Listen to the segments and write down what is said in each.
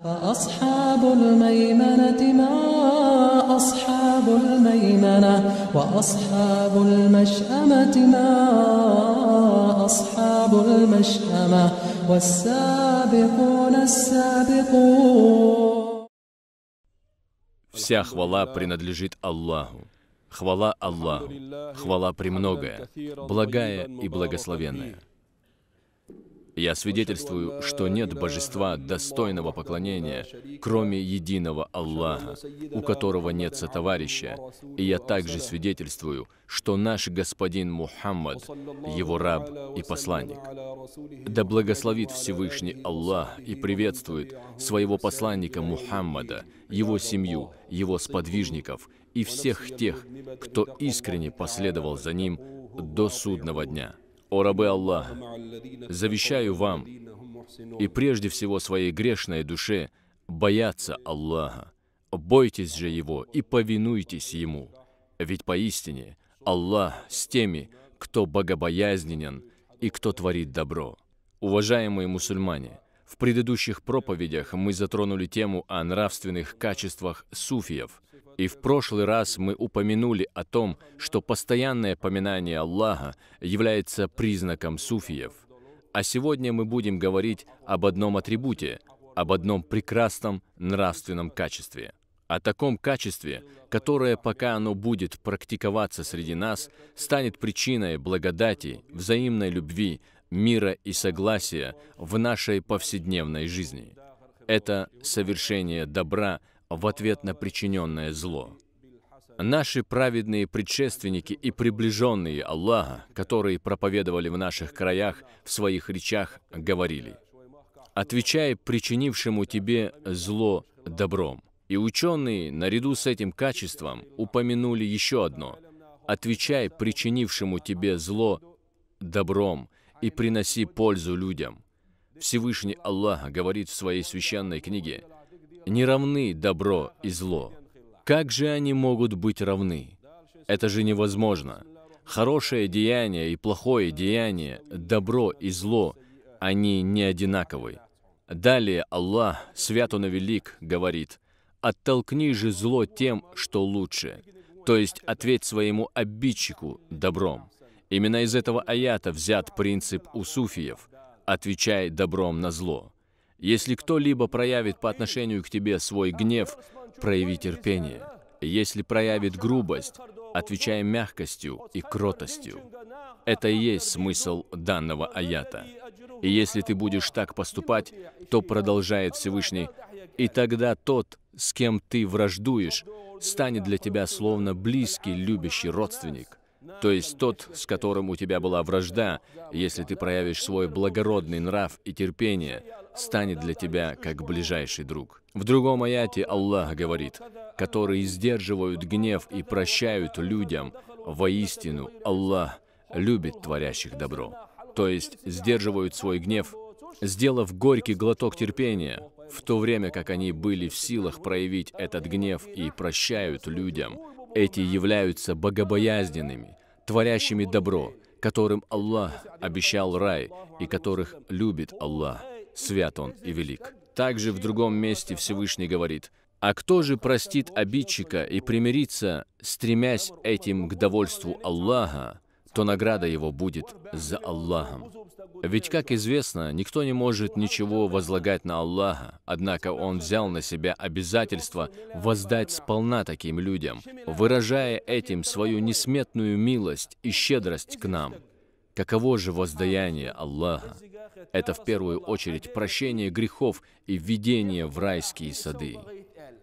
فأصحاب الميمنة ما أصحاب الميمنة وأصحاب المشأمة ما أصحاب المشأمة والسابقون السابقون. Вся хвала принадлежит Аллаху. Хвала Аллаху. Хвала премногая, благая и благословенная. Я свидетельствую, что нет божества достойного поклонения, кроме единого Аллаха, у которого нет сотоварища, и я также свидетельствую, что наш господин Мухаммад, его раб и посланник. Да благословит Всевышний Аллах и приветствует своего посланника Мухаммада, его семью, его сподвижников и всех тех, кто искренне последовал за ним до судного дня. О рабы Аллаха, завещаю вам и прежде всего своей грешной душе бояться Аллаха. Бойтесь же Его и повинуйтесь Ему, ведь поистине Аллах с теми, кто богобоязненен и кто творит добро. Уважаемые мусульмане, в предыдущих проповедях мы затронули тему о нравственных качествах суфиев, и в прошлый раз мы упомянули о том, что постоянное поминание Аллаха является признаком суфиев. А сегодня мы будем говорить об одном атрибуте, об одном прекрасном нравственном качестве. О таком качестве, которое, пока оно будет практиковаться среди нас, станет причиной благодати, взаимной любви, мира и согласия в нашей повседневной жизни. Это совершение добра в ответ на причиненное зло. Наши праведные предшественники и приближенные Аллаха, которые проповедовали в наших краях, в своих речах, говорили: «Отвечай причинившему тебе зло добром». И ученые, наряду с этим качеством, упомянули еще одно: «Отвечай причинившему тебе зло добром и приноси пользу людям». Всевышний Аллах говорит в своей священной книге: «Не равны добро и зло». Как же они могут быть равны? Это же невозможно. Хорошее деяние и плохое деяние, добро и зло, они не одинаковы. Далее Аллах, свят Он и велик, говорит: «Оттолкни же зло тем, что лучше», то есть ответь своему обидчику добром. Именно из этого аята взят принцип у суфиев: «Отвечай добром на зло». Если кто-либо проявит по отношению к тебе свой гнев, прояви терпение. Если проявит грубость, отвечай мягкостью и кротостью. Это и есть смысл данного аята. И если ты будешь так поступать, то, продолжает Всевышний, и тогда тот, с кем ты враждуешь, станет для тебя словно близкий, любящий родственник. То есть тот, с которым у тебя была вражда, если ты проявишь свой благородный нрав и терпение, станет для тебя как ближайший друг. В другом аяте Аллах говорит: «Которые сдерживают гнев и прощают людям, воистину Аллах любит творящих добро». То есть сдерживают свой гнев, сделав горький глоток терпения, в то время как они были в силах проявить этот гнев и прощают людям. Эти являются богобоязненными, творящими добро, которым Аллах обещал рай и которых любит Аллах, свят Он и велик. Также в другом месте Всевышний говорит: «А кто же простит обидчика и примирится, стремясь этим к довольству Аллаха, то награда его будет за Аллахом». Ведь, как известно, никто не может ничего возлагать на Аллаха, однако Он взял на себя обязательство воздать сполна таким людям, выражая этим свою несметную милость и щедрость к нам. Каково же воздаяние Аллаха? Это в первую очередь прощение грехов и введение в райские сады.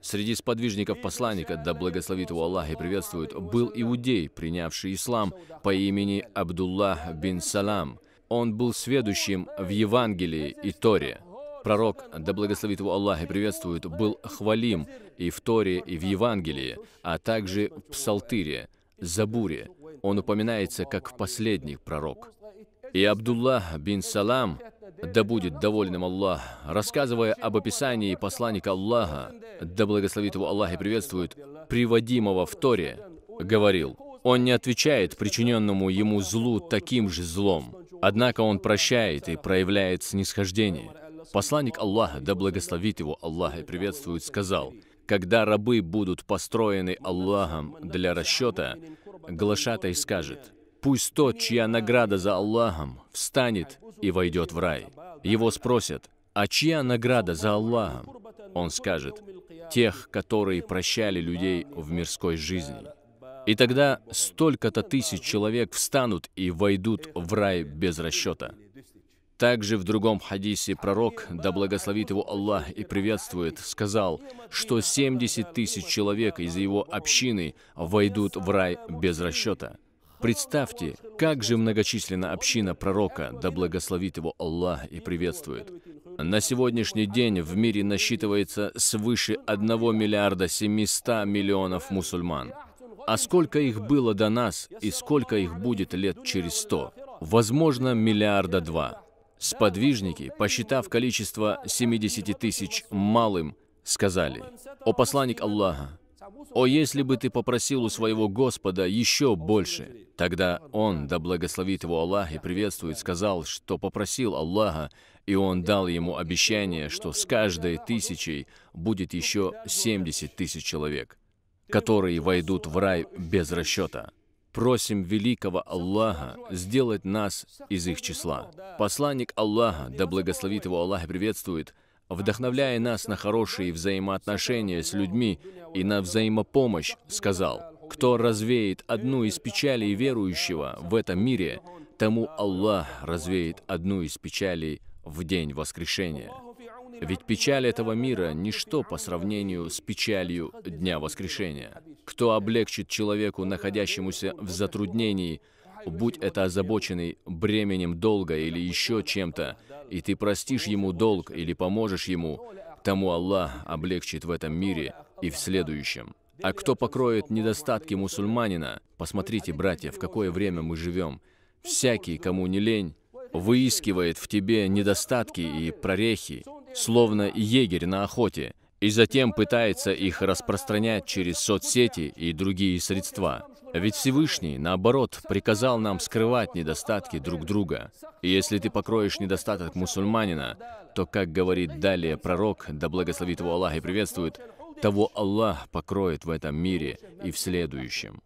Среди сподвижников посланника, да благословит его Аллах и приветствует, был иудей, принявший ислам по имени Абдуллах бин Салам. Он был сведущим в Евангелии и Торе. Пророк, да благословит его Аллах и приветствует, был хвалим и в Торе, и в Евангелии, а также в Псалтире, Забуре. Он упоминается как последний пророк. И Абдуллах бин Салам, да будет довольным Аллах, рассказывая об описании посланника Аллаха, да благословит его Аллах и приветствует, приводимого в Торе, говорил: «Он не отвечает причиненному ему злу таким же злом, однако он прощает и проявляет снисхождение. Посланник Аллаха, да благословит его Аллах и приветствует, сказал: когда рабы будут построены Аллахом для расчета, глашатай скажет: пусть тот, чья награда за Аллахом, встанет и войдет в рай. Его спросят: а чья награда за Аллахом? Он скажет: тех, которые прощали людей в мирской жизни. И тогда столько-то тысяч человек встанут и войдут в рай без расчета. Также в другом хадисе пророк, да благословит его Аллах и приветствует, сказал, что 70 тысяч человек из его общины войдут в рай без расчета. Представьте, как же многочисленна община пророка, да благословит его Аллах и приветствует. На сегодняшний день в мире насчитывается свыше 1 миллиарда 700 миллионов мусульман. А сколько их было до нас и сколько их будет лет через 100? Возможно, 1,2 миллиарда. Сподвижники, посчитав количество 70 тысяч малым, сказали: «О посланник Аллаха, о, если бы ты попросил у своего Господа еще больше!» Тогда он, да благословит его Аллах и приветствует, сказал, что попросил Аллаха, и он дал ему обещание, что с каждой тысячей будет еще 70 тысяч человек, которые войдут в рай без расчета. Просим великого Аллаха сделать нас из их числа. Посланник Аллаха, да благословит его Аллах и приветствует, вдохновляя нас на хорошие взаимоотношения с людьми и на взаимопомощь, сказал: кто развеет одну из печалей верующего в этом мире, тому Аллах развеет одну из печалей в день воскрешения. Ведь печаль этого мира – ничто по сравнению с печалью Дня воскрешения. Кто облегчит человеку, находящемуся в затруднении, будь это озабоченный бременем долга или еще чем-то, и ты простишь ему долг или поможешь ему, тому Аллах облегчит в этом мире и в следующем. А кто покроет недостатки мусульманина, посмотрите, братья, в какое время мы живем. Всякий, кому не лень, выискивает в тебе недостатки и прорехи, словно егерь на охоте, и затем пытается их распространять через соцсети и другие средства. Ведь Всевышний, наоборот, приказал нам скрывать недостатки друг друга. И если ты покроешь недостаток мусульманина, то, как говорит далее пророк, да благословит его Аллах и приветствует, того Аллах покроет в этом мире и в следующем.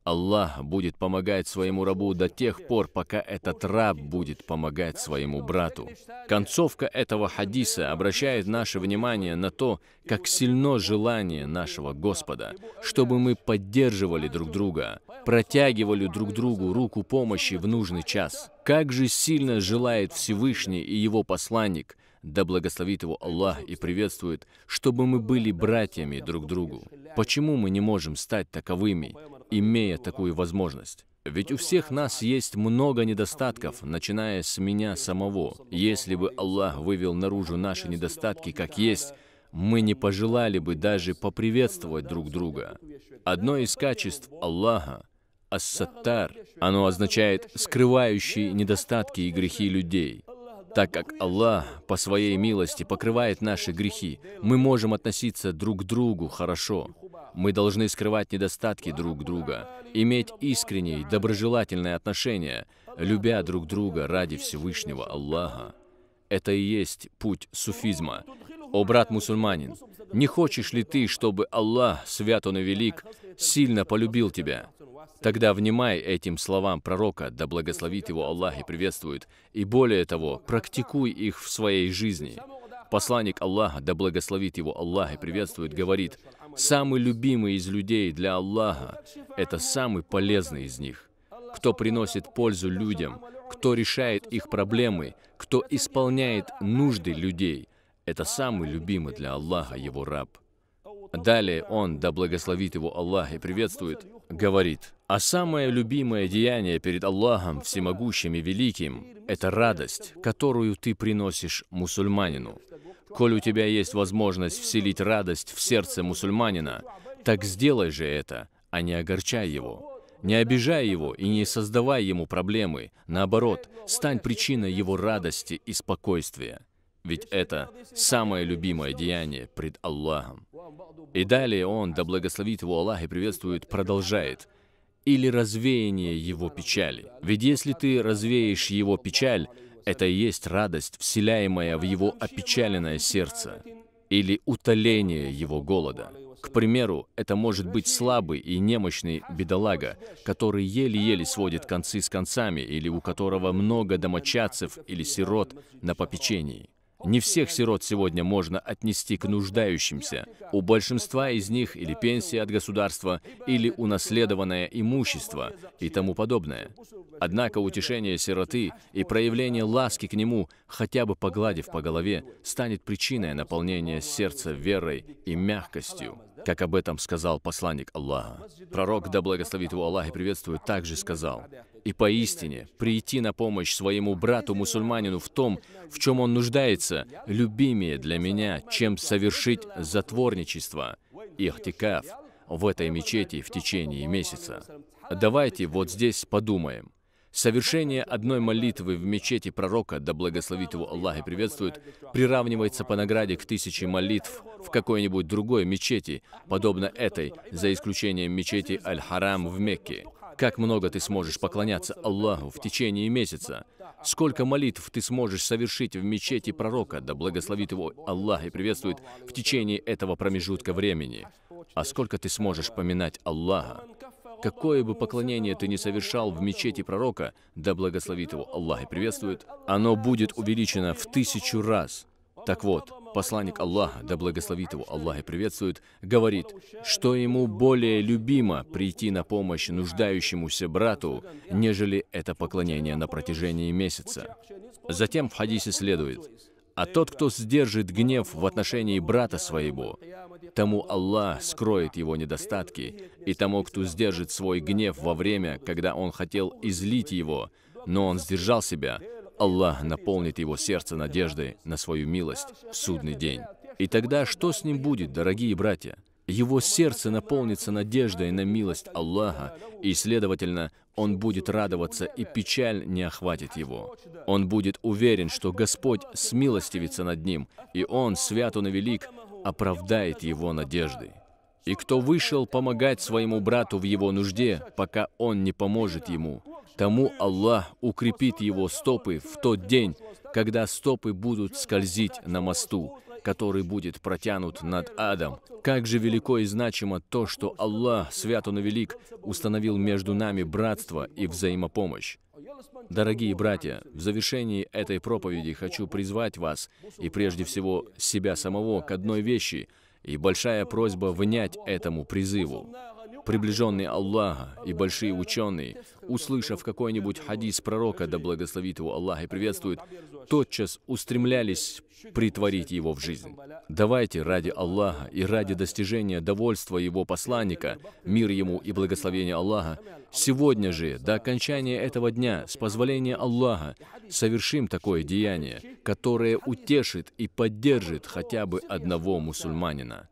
Аллах будет помогать своему рабу до тех пор, пока этот раб будет помогать своему брату. Концовка этого хадиса обращает наше внимание на то, как сильно желание нашего Господа, чтобы мы поддерживали друг друга, протягивали друг другу руку помощи в нужный час. Как же сильно желает Всевышний и Его посланник, да благословит его Аллах и приветствует, чтобы мы были братьями друг другу. Почему мы не можем стать таковыми, имея такую возможность? Ведь у всех нас есть много недостатков, начиная с меня самого. Если бы Аллах вывел наружу наши недостатки как есть, мы не пожелали бы даже поприветствовать друг друга. Одно из качеств Аллаха – ас-саттар. Оно означает «скрывающий недостатки и грехи людей». Так как Аллах по своей милости покрывает наши грехи, мы можем относиться друг к другу хорошо. Мы должны скрывать недостатки друг друга, иметь искренние, доброжелательные отношения, любя друг друга ради Всевышнего Аллаха. Это и есть путь суфизма. О, брат-мусульманин, не хочешь ли ты, чтобы Аллах, свят Он и велик, сильно полюбил тебя? Тогда внимай этим словам пророка, да благословит его Аллах и приветствует, и более того, практикуй их в своей жизни. Посланник Аллаха, да благословит его Аллах и приветствует, говорит: «Самый любимый из людей для Аллаха – это самый полезный из них. Кто приносит пользу людям, кто решает их проблемы, кто исполняет нужды людей – это самый любимый для Аллаха его раб». Далее он, да благословит его Аллах и приветствует, говорит: «А самое любимое деяние перед Аллахом Всемогущим и Великим – это радость, которую ты приносишь мусульманину. Коль у тебя есть возможность вселить радость в сердце мусульманина, так сделай же это, а не огорчай его. Не обижай его и не создавай ему проблемы. Наоборот, стань причиной его радости и спокойствия. Ведь это самое любимое деяние пред Аллахом». И далее он, да благословит его Аллах и приветствует, продолжает: «Или развеяние его печали. Ведь если ты развеешь его печаль, Это и есть радость, вселяемая в его опечаленное сердце, или утоление его голода. К примеру, это может быть слабый и немощный бедолага, который еле-еле сводит концы с концами, или у которого много домочадцев или сирот на попечении. Не всех сирот сегодня можно отнести к нуждающимся. У большинства из них или пенсия от государства, или унаследованное имущество и тому подобное. Однако утешение сироты и проявление ласки к нему, хотя бы погладив по голове, станет причиной наполнения сердца верой и мягкостью, как об этом сказал посланник Аллаха. Пророк, да благословит его Аллах и приветствует, также сказал: «И поистине прийти на помощь своему брату-мусульманину в том, в чем он нуждается, любимее для меня, чем совершить затворничество, ихтикаф, в этой мечети в течение месяца». Давайте вот здесь подумаем. Совершение одной молитвы в мечети пророка, да благословит его Аллах и приветствует, приравнивается по награде к 1000 молитв в какой-нибудь другой мечети, подобно этой, за исключением мечети Аль-Харам в Мекке. Как много ты сможешь поклоняться Аллаху в течение месяца? Сколько молитв ты сможешь совершить в мечети пророка, да благословит его Аллах и приветствует, в течение этого промежутка времени? А сколько ты сможешь поминать Аллаха? Какое бы поклонение ты ни совершал в мечети пророка, да благословит его Аллах и приветствует, оно будет увеличено в 1000 раз. Так вот, посланник Аллаха, да благословит его Аллах и приветствует, говорит, что ему более любимо прийти на помощь нуждающемуся брату, нежели это поклонение на протяжении месяца. Затем в хадисе следует: «А тот, кто сдержит гнев в отношении брата своего, тому Аллах скроет его недостатки, и тому, кто сдержит свой гнев во время, когда он хотел излить его, но он сдержал себя, Аллах наполнит его сердце надеждой на свою милость в судный день». И тогда что с ним будет, дорогие братья? Его сердце наполнится надеждой на милость Аллаха, и, следовательно, он будет радоваться, и печаль не охватит его. Он будет уверен, что Господь смилостивится над ним, и Он, свят Он и велик, оправдает его надеждой. И кто вышел помогать своему брату в его нужде, пока он не поможет ему, тому Аллах укрепит его стопы в тот день, когда стопы будут скользить на мосту, который будет протянут над адом. Как же велико и значимо то, что Аллах, свят Он и велик, установил между нами братство и взаимопомощь. Дорогие братья, в завершении этой проповеди хочу призвать вас, и прежде всего себя самого, к одной вещи, и большая просьба внять этому призыву. Приближенные Аллаха и большие ученые, услышав какой-нибудь хадис пророка, да благословит его Аллах и приветствует, тотчас устремлялись претворить его в жизнь. Давайте ради Аллаха и ради достижения довольства Его посланника, мир Ему и благословения Аллаха, сегодня же, до окончания этого дня, с позволения Аллаха, совершим такое деяние, которое утешит и поддержит хотя бы одного мусульманина.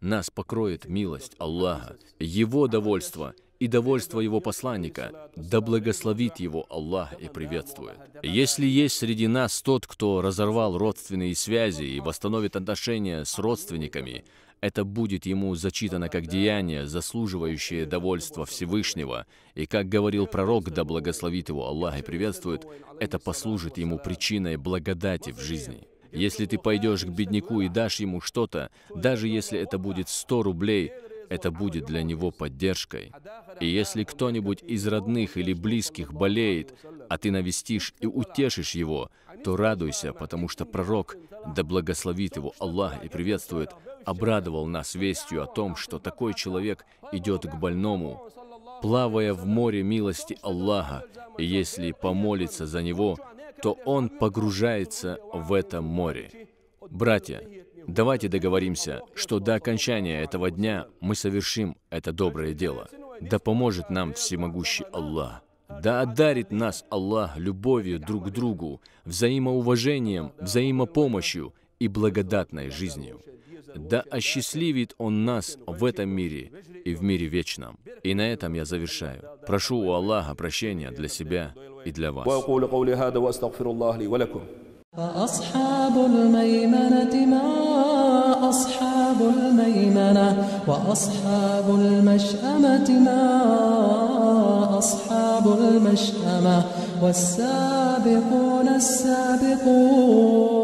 Нас покроет милость Аллаха, Его довольство и довольство Его посланника, да благословит Его Аллах и приветствует. Если есть среди нас тот, кто разорвал родственные связи и восстановит отношения с родственниками, это будет ему зачитано как деяние, заслуживающее довольства Всевышнего, и, как говорил пророк, да благословит его Аллах и приветствует, это послужит ему причиной благодати в жизни. Если ты пойдешь к бедняку и дашь ему что-то, даже если это будет 100 рублей, это будет для него поддержкой. И если кто-нибудь из родных или близких болеет, а ты навестишь и утешишь его, то радуйся, потому что пророк, да благословит его Аллах и приветствует, обрадовал нас вестью о том, что такой человек идет к больному, плавая в море милости Аллаха, и если помолиться за него, то он погружается в это море. Братья, давайте договоримся, что до окончания этого дня мы совершим это доброе дело. Да поможет нам всемогущий Аллах. Да одарит нас Аллах любовью друг к другу, взаимоуважением, взаимопомощью и благодатной жизнью. Да осчастливит Он нас в этом мире и в мире вечном. И на этом я завершаю. Прошу у Аллаха прощения для себя и для вас. فأصحاب الميمنة ما أصحاب الميمنة وأصحاب المشأمة ما أصحاب المشأمة والسابقون السابقون